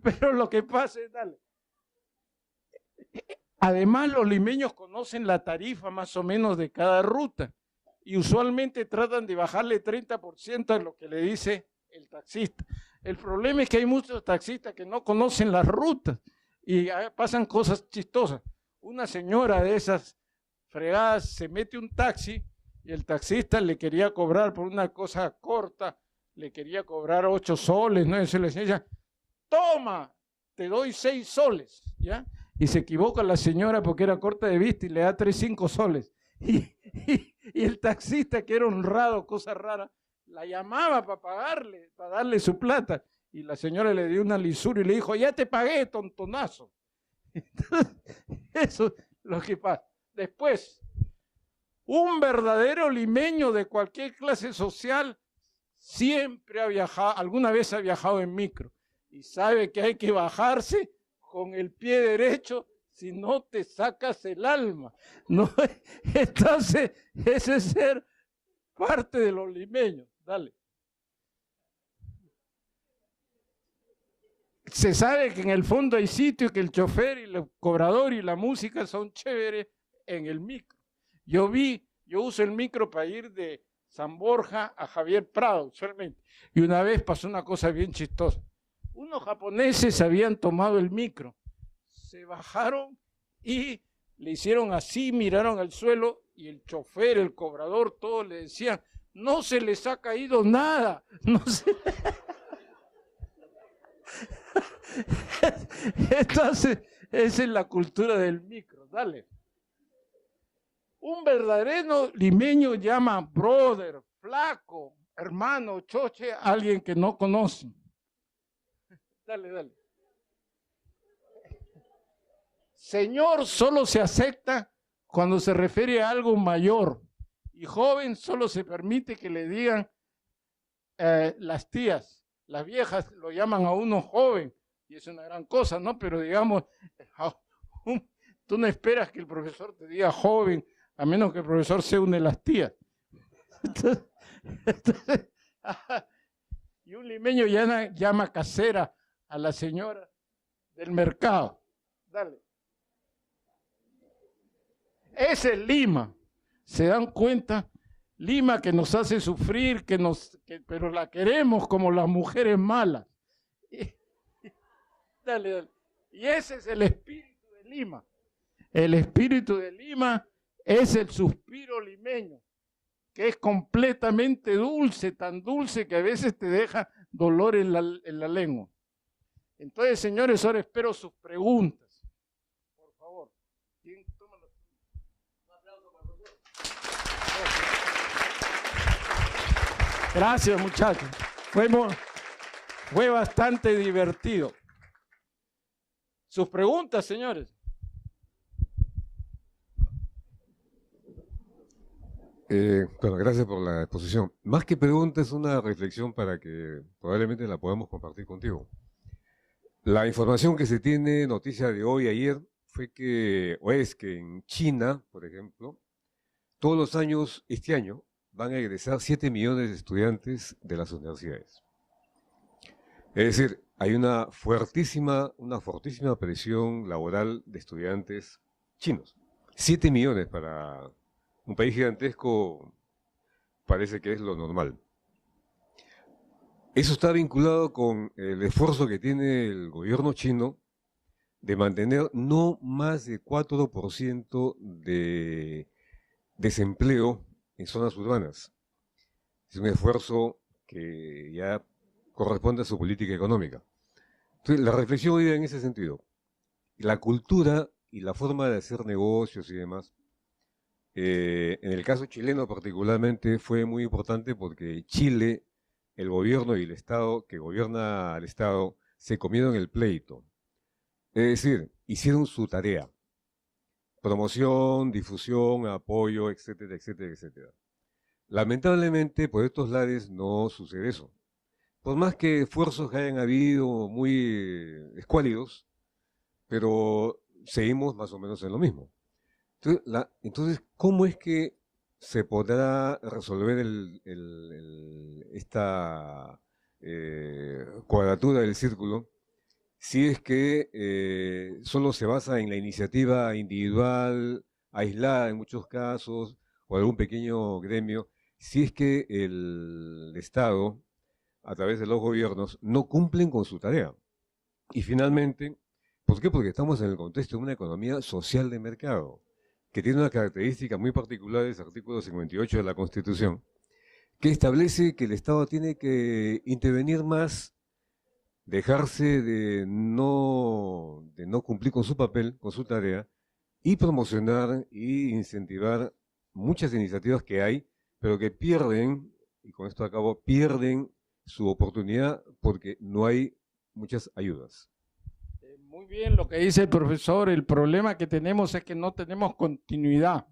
B: Pero lo que pasa es, dale. Además, los limeños conocen la tarifa más o menos de cada ruta y usualmente tratan de bajarle 30% a lo que le dice el taxista. El problema es que hay muchos taxistas que no conocen las rutas y pasan cosas chistosas. Una señora de esas fregadas se mete un taxi y el taxista le quería cobrar por una cosa corta, le quería cobrar 8 soles, ¿no? Eso le decía: toma, te doy 6 soles, ¿ya? Y se equivoca la señora porque era corta de vista y le da 5 soles. Y el taxista, que era honrado, cosa rara, la llamaba para pagarle, para darle su plata. Y la señora le dio una lisura y le dijo: ya te pagué, tontonazo. Entonces, eso es lo que pasa. Después, un verdadero limeño de cualquier clase social siempre ha viajado, alguna vez ha viajado en micro y sabe que hay que bajarse con el pie derecho, si no te sacas el alma, ¿no? Entonces, ese es ser parte de los limeños. Dale. Se sabe que en el fondo hay sitios que el chofer y el cobrador y la música son chéveres en el micro. Yo uso el micro para ir de San Borja a Javier Prado, usualmente. Y una vez pasó una cosa bien chistosa. Unos japoneses habían tomado el micro, se bajaron y le hicieron así, miraron al suelo y el chofer, el cobrador, todos le decían: no se les ha caído nada. No se... Entonces, esa es la cultura del micro. Dale. Un verdadero limeño llama brother, flaco, hermano, choche, a alguien que no conoce. Dale. Señor solo se acepta cuando se refiere a algo mayor. Y joven solo se permite que le digan las tías. Las viejas lo llaman a uno joven, y es una gran cosa, ¿no? Pero digamos, tú no esperas que el profesor te diga joven, a menos que el profesor sea una de las tías. Entonces, y un limeño llama casera a la señora del mercado. Dale. Ese es Lima. ¿Se dan cuenta? Lima que nos hace sufrir, pero la queremos como las mujeres malas. Dale. Y ese es el espíritu de Lima. El espíritu de Lima es el suspiro limeño, que es completamente dulce, tan dulce que a veces te deja dolor en la lengua. Entonces, señores, ahora espero sus preguntas. Por favor. ¿Quién toma los... Un aplauso para el profesor. Gracias, muchachos. Fue bastante divertido. Sus preguntas, señores.
C: Bueno, gracias por la exposición. Más que pregunta, es una reflexión para que probablemente la podamos compartir contigo. La información que se tiene, noticia de hoy, ayer, es que en China, por ejemplo, todos los años, este año, van a egresar 7 millones de estudiantes de las universidades. Es decir, hay una fortísima presión laboral de estudiantes chinos. 7 millones para un país gigantesco parece que es lo normal. Eso está vinculado con el esfuerzo que tiene el gobierno chino de mantener no más de 4% de desempleo en zonas urbanas. Es un esfuerzo que ya corresponde a su política económica. Entonces, la reflexión hoy en ese sentido, la cultura y la forma de hacer negocios y demás, en el caso chileno particularmente fue muy importante porque Chile, el gobierno y el Estado que gobierna al Estado se comieron el pleito. Es decir, hicieron su tarea. Promoción, difusión, apoyo, etcétera, etcétera, etcétera. Lamentablemente, por estos lares no sucede eso. Por más que esfuerzos que hayan habido muy escuálidos, pero seguimos más o menos en lo mismo. Entonces, ¿cómo es que se podrá resolver esta cuadratura del círculo si es que solo se basa en la iniciativa individual, aislada en muchos casos, o algún pequeño gremio, si es que el Estado, a través de los gobiernos, no cumplen con su tarea? Y finalmente, ¿por qué? Porque estamos en el contexto de una economía social de mercado, que tiene una característica muy particular, es el artículo 58 de la Constitución, que establece que el Estado tiene que intervenir más, dejarse de no cumplir con su papel, con su tarea, y promocionar e incentivar muchas iniciativas que hay, pero que pierden, y con esto acabo, pierden su oportunidad porque no hay muchas ayudas.
B: Muy bien lo que dice el profesor. El problema que tenemos es que no tenemos continuidad.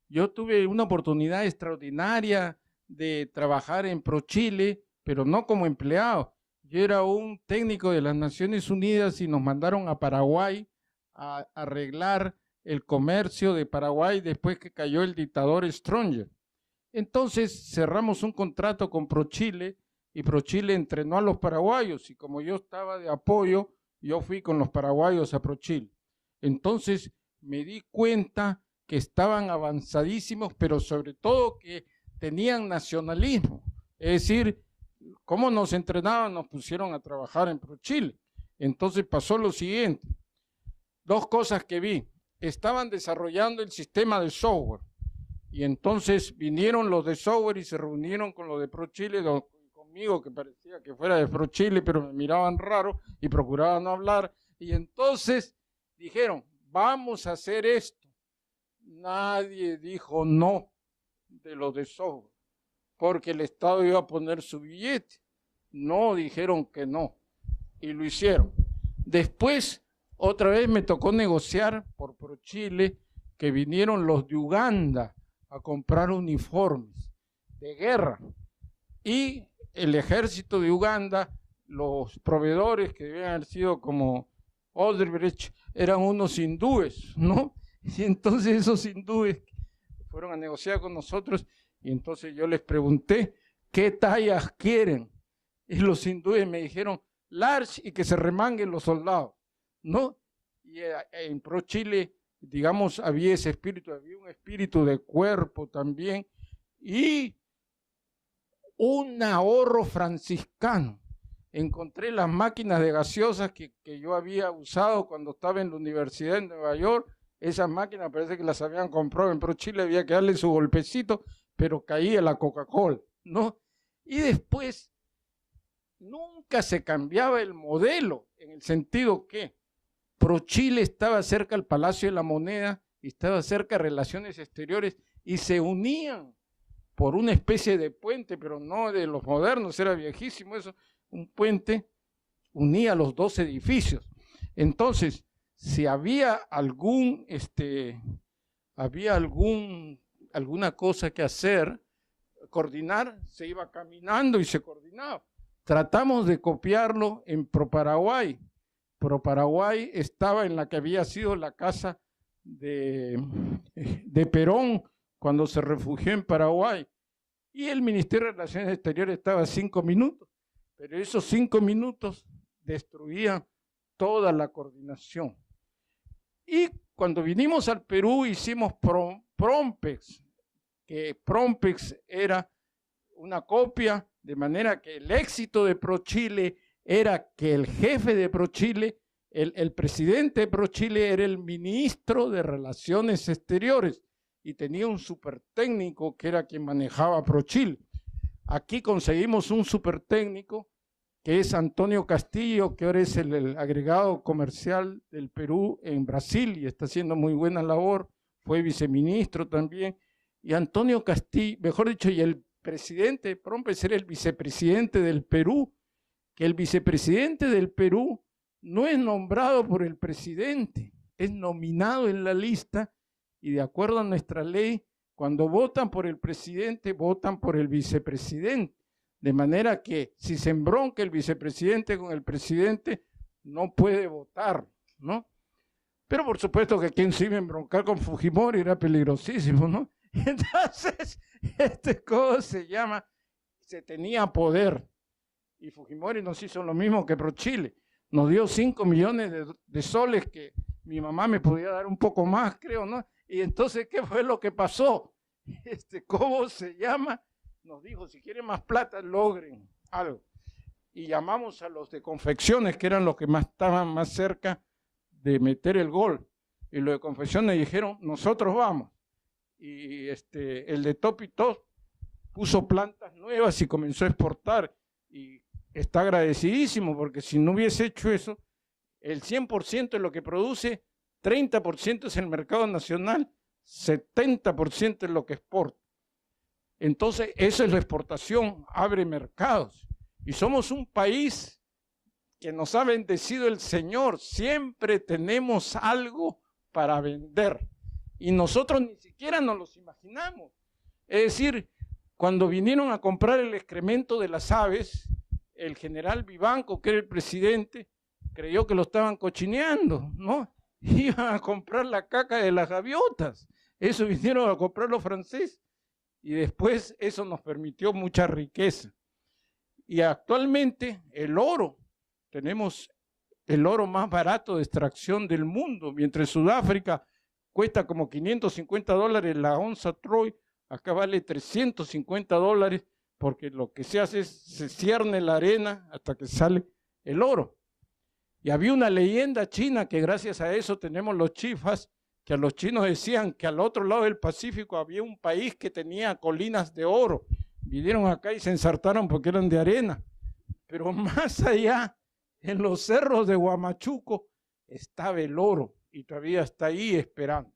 B: Yo tuve una oportunidad extraordinaria de trabajar en ProChile, pero no como empleado. Yo era un técnico de las Naciones Unidas y nos mandaron a Paraguay a arreglar el comercio de Paraguay después que cayó el dictador Stroessner. Entonces cerramos un contrato con ProChile y ProChile entrenó a los paraguayos y como yo estaba de apoyo, yo fui con los paraguayos a ProChile. Entonces me di cuenta que estaban avanzadísimos, pero sobre todo que tenían nacionalismo. Es decir, ¿cómo nos entrenaban? Nos pusieron a trabajar en ProChile. Entonces pasó lo siguiente. 2 cosas que vi. Estaban desarrollando el sistema de software. Y entonces vinieron los de software y se reunieron con los de ProChile, conmigo, que parecía que fuera de ProChile, pero me miraban raro y procuraban no hablar. Y entonces dijeron, vamos a hacer esto. Nadie dijo no de los de software, porque el Estado iba a poner su billete. No dijeron que no, y lo hicieron. Después, otra vez me tocó negociar por ProChile, que vinieron los de Uganda a comprar uniformes de guerra. Y el ejército de Uganda los proveedores, que debían haber sido como Odebrecht, eran unos hindúes, ¿no? Y entonces esos hindúes fueron a negociar con nosotros y entonces yo les pregunté, ¿qué tallas quieren? Y los hindúes me dijeron, large y que se remanguen los soldados, ¿no? Y en ProChile, digamos, había ese espíritu, había un espíritu de cuerpo también y un ahorro franciscano. Encontré las máquinas de gaseosas que yo había usado cuando estaba en la universidad en Nueva York. Esas máquinas parece que las habían comprado en ProChile, había que darle su golpecito, pero caía la Coca-Cola, ¿no? Y después nunca se cambiaba el modelo, en el sentido que ProChile estaba cerca al Palacio de la Moneda y estaba cerca de Relaciones Exteriores y se unían por una especie de puente, pero no de los modernos, era viejísimo eso, un puente unía los dos edificios. Entonces, si había alguna cosa que hacer, coordinar, se iba caminando y se coordinaba. Tratamos de copiarlo en ProParaguay. ProParaguay estaba en la que había sido la casa de Perón cuando se refugió en Paraguay. Y el Ministerio de Relaciones Exteriores estaba a 5 minutos, pero esos 5 minutos destruían toda la coordinación. Y cuando vinimos al Perú hicimos Prompex, que Prompex era una copia, de manera que el éxito de ProChile era que el jefe de ProChile, el presidente de ProChile era el ministro de Relaciones Exteriores y tenía un super técnico que era quien manejaba ProChile. Aquí conseguimos un super técnico que es Antonio Castillo, que ahora es el agregado comercial del Perú en Brasil y está haciendo muy buena labor, fue viceministro también. Y Antonio Castillo, mejor dicho, y el presidente Prompex era el vicepresidente del Perú, que el vicepresidente del Perú no es nombrado por el presidente, es nominado en la lista y de acuerdo a nuestra ley, cuando votan por el presidente, votan por el vicepresidente. De manera que si se embronca el vicepresidente con el presidente, no puede votar, ¿no? Pero por supuesto que quien se iba a embroncar con Fujimori era peligrosísimo, ¿no? Entonces, ¿cómo se llama? Se tenía poder. Y Fujimori nos hizo lo mismo que ProChile. Nos dio 5 millones de soles que mi mamá me podía dar un poco más, creo, ¿no? Y entonces, ¿qué fue lo que pasó? ¿Cómo se llama? Nos dijo, si quieren más plata, logren algo. Y llamamos a los de confecciones, que eran los que estaban más cerca de meter el gol. Y los de confecciones dijeron, nosotros vamos. Y el de Top y Top puso plantas nuevas y comenzó a exportar. Y está agradecidísimo, porque si no hubiese hecho eso, el 100% de lo que produce, 30% es el mercado nacional, 70% es lo que exporta. Entonces, esa es la exportación, abre mercados. Y somos un país que nos ha bendecido el Señor. Siempre tenemos algo para vender. Y nosotros ni siquiera nos los imaginamos. Es decir, cuando vinieron a comprar el excremento de las aves, el general Vivanco, que era el presidente, creyó que lo estaban cochineando, ¿no? Iban a comprar la caca de las gaviotas. Eso vinieron a comprar los franceses. Y después eso nos permitió mucha riqueza. Y actualmente el oro, tenemos el oro más barato de extracción del mundo, mientras en Sudáfrica cuesta como $550 la onza Troy, acá vale $350 porque lo que se hace es se cierne la arena hasta que sale el oro. Y había una leyenda china que gracias a eso tenemos los chifas, que a los chinos decían que al otro lado del Pacífico había un país que tenía colinas de oro. Vinieron acá y se ensartaron porque eran de arena. Pero más allá, en los cerros de Huamachuco, estaba el oro y todavía está ahí esperando.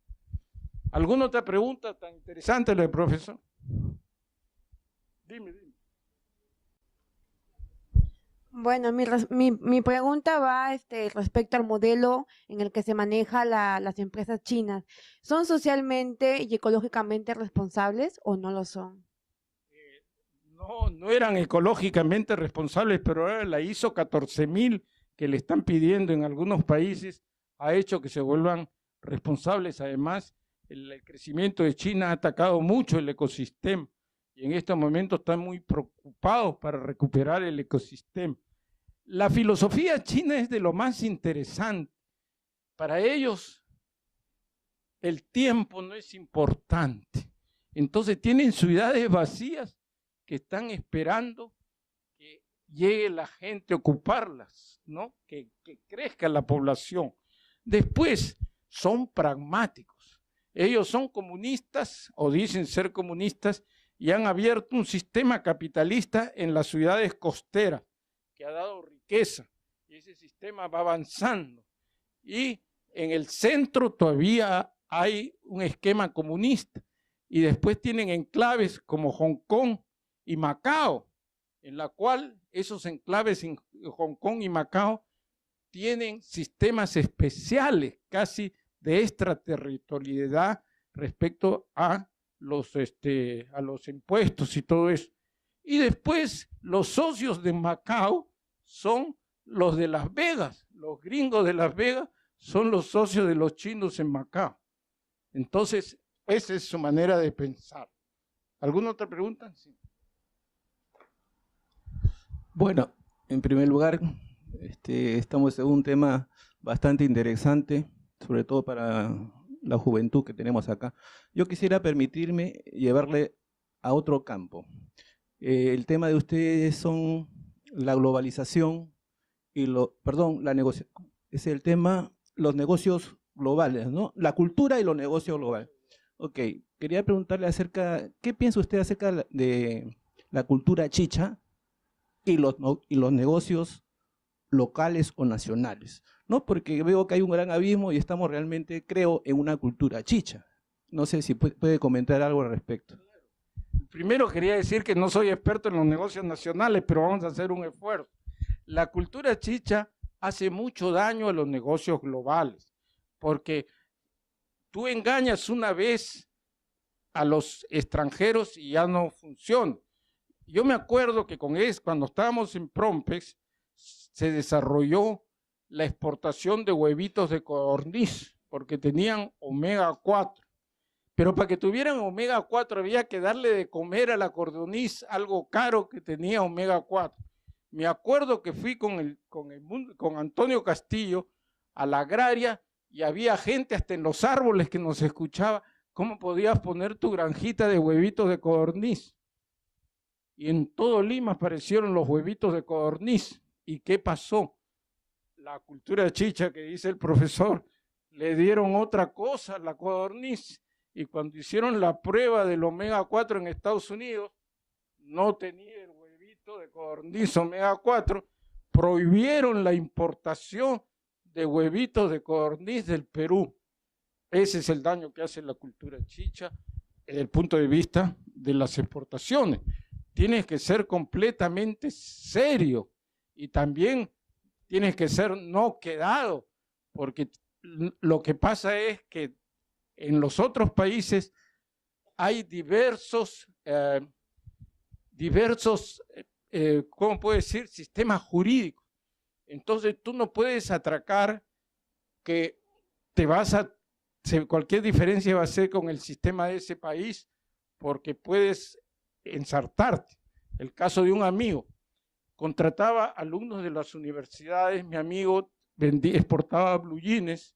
B: ¿Alguna otra pregunta tan interesante, la del profesor? Dime.
D: Bueno, mi pregunta va respecto al modelo en el que se maneja las empresas chinas. ¿Son socialmente y ecológicamente responsables o no lo son?
B: no eran ecológicamente responsables, pero ahora la ISO 14000 que le están pidiendo en algunos países ha hecho que se vuelvan responsables. Además, el crecimiento de China ha atacado mucho el ecosistema y en estos momentos están muy preocupados para recuperar el ecosistema. La filosofía china es de lo más interesante. Para ellos, el tiempo no es importante. Entonces tienen ciudades vacías que están esperando que llegue la gente a ocuparlas, ¿no? Que crezca la población. Después, son pragmáticos. Ellos son comunistas o dicen ser comunistas y han abierto un sistema capitalista en las ciudades costeras que ha dado riqueza y ese sistema va avanzando. Y en el centro todavía hay un esquema comunista y después tienen enclaves como Hong Kong y Macao, en la cual esos enclaves en Hong Kong y Macao tienen sistemas especiales casi de extraterritorialidad respecto a los impuestos y todo eso. Y después los socios de Macao son los de Las Vegas, los gringos de Las Vegas son los socios de los chinos en Macao. Entonces, esa es su manera de pensar. ¿Alguna otra pregunta? Sí.
E: Bueno, en primer lugar, estamos en un tema bastante interesante, sobre todo para la juventud que tenemos acá. Yo quisiera permitirme llevarle a otro campo. El tema de ustedes son la globalización y la negociación. Es el tema, los negocios globales, ¿no? La cultura y los negocios globales. Ok, quería preguntarle ¿qué piensa usted acerca de la cultura chicha y los negocios locales o nacionales? ¿No? Porque veo que hay un gran abismo y estamos realmente, creo, en una cultura chicha. No sé si puede comentar algo al respecto.
B: Primero quería decir que no soy experto en los negocios nacionales, pero vamos a hacer un esfuerzo. La cultura chicha hace mucho daño a los negocios globales, porque tú engañas una vez a los extranjeros y ya no funciona. Yo me acuerdo que cuando estábamos en Prompex, se desarrolló la exportación de huevitos de codorniz, porque tenían omega 4. Pero para que tuvieran omega 4 había que darle de comer a la codorniz algo caro que tenía omega 4. Me acuerdo que fui con Antonio Castillo a la agraria y había gente hasta en los árboles que nos escuchaba cómo podías poner tu granjita de huevitos de codorniz. Y en todo Lima aparecieron los huevitos de codorniz. ¿Y qué pasó? La cultura chicha que dice el profesor, le dieron otra cosa a la codorniz. Y cuando hicieron la prueba del omega 4 en Estados Unidos, no tenía el huevito de codorniz omega 4, prohibieron la importación de huevitos de codorniz del Perú. Ese es el daño que hace la cultura chicha desde el punto de vista de las exportaciones. Tienes que ser completamente serio y también tienes que ser no quedado, porque lo que pasa es que en los otros países hay diversos, ¿cómo puedo decir?, sistemas jurídicos. Entonces tú no puedes atracar que cualquier diferencia va a ser con el sistema de ese país, porque puedes ensartarte. El caso de un amigo, contrataba alumnos de las universidades, mi amigo exportaba blue jeans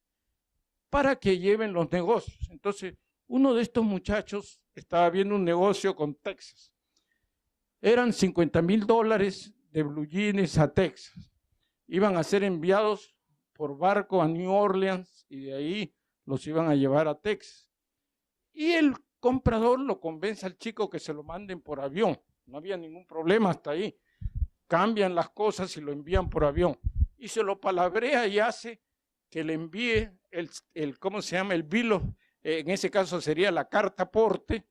B: para que lleven los negocios. Entonces, uno de estos muchachos estaba viendo un negocio con Texas. Eran $50,000 de blue jeans a Texas. Iban a ser enviados por barco a New Orleans y de ahí los iban a llevar a Texas. Y el comprador lo convence al chico que se lo manden por avión. No había ningún problema hasta ahí. Cambian las cosas y lo envían por avión. Y se lo palabrea y hace que le envíe ¿cómo se llama? El bill, en ese caso sería la carta aporte,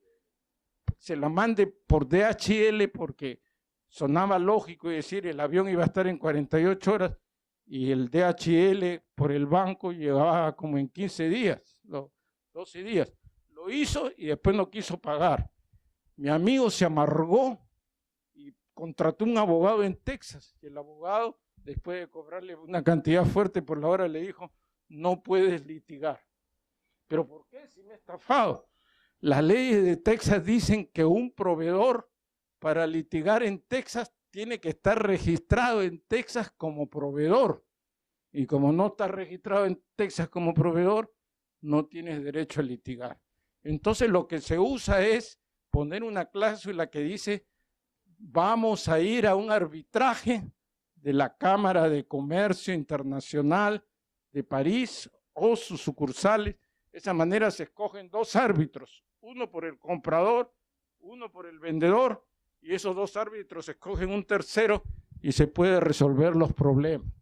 B: se la mande por DHL porque sonaba lógico decir el avión iba a estar en 48 horas y el DHL por el banco llegaba como en 15 días, 12 días. Lo hizo y después no quiso pagar. Mi amigo se amargó contrató un abogado en Texas y el abogado, después de cobrarle una cantidad fuerte por la hora, le dijo, no puedes litigar. ¿Pero por qué? Si me he estafado. Las leyes de Texas dicen que un proveedor para litigar en Texas tiene que estar registrado en Texas como proveedor. Y como no está registrado en Texas como proveedor, no tienes derecho a litigar. Entonces lo que se usa es poner una cláusula que dice, vamos a ir a un arbitraje de la Cámara de Comercio Internacional de París o sus sucursales. De esa manera se escogen dos árbitros, uno por el comprador, uno por el vendedor, y esos dos árbitros escogen un tercero y se puede resolver los problemas.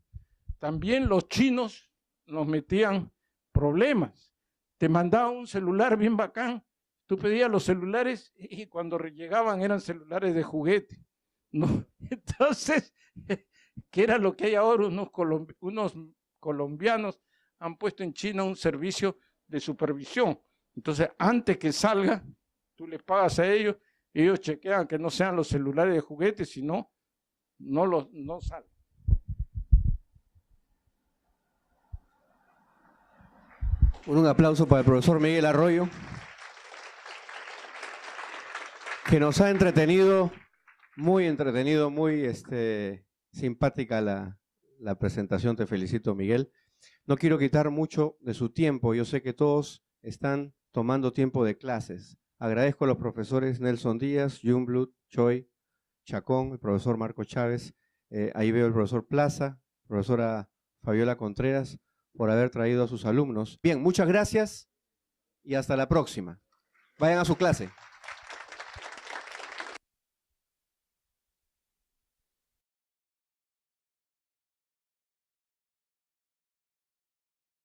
B: También los chinos nos metían problemas. Te mandaban un celular bien bacán, tú pedías los celulares y cuando llegaban eran celulares de juguete, ¿no? Entonces, ¿qué era lo que hay ahora? Unos colombianos han puesto en China un servicio de supervisión. Entonces, antes que salga, tú les pagas a ellos, ellos chequean que no sean los celulares de juguete, sino no salen.
A: Un aplauso para el profesor Miguel Arroyo, que nos ha entretenido, muy simpática la presentación. Te felicito, Miguel. No quiero quitar mucho de su tiempo, yo sé que todos están tomando tiempo de clases. Agradezco a los profesores Nelson Díaz, Jungblut, Choi, Chacón, el profesor Marco Chávez, ahí veo el profesor Plaza, profesora Fabiola Contreras, por haber traído a sus alumnos. Bien, muchas gracias y hasta la próxima. Vayan a su clase.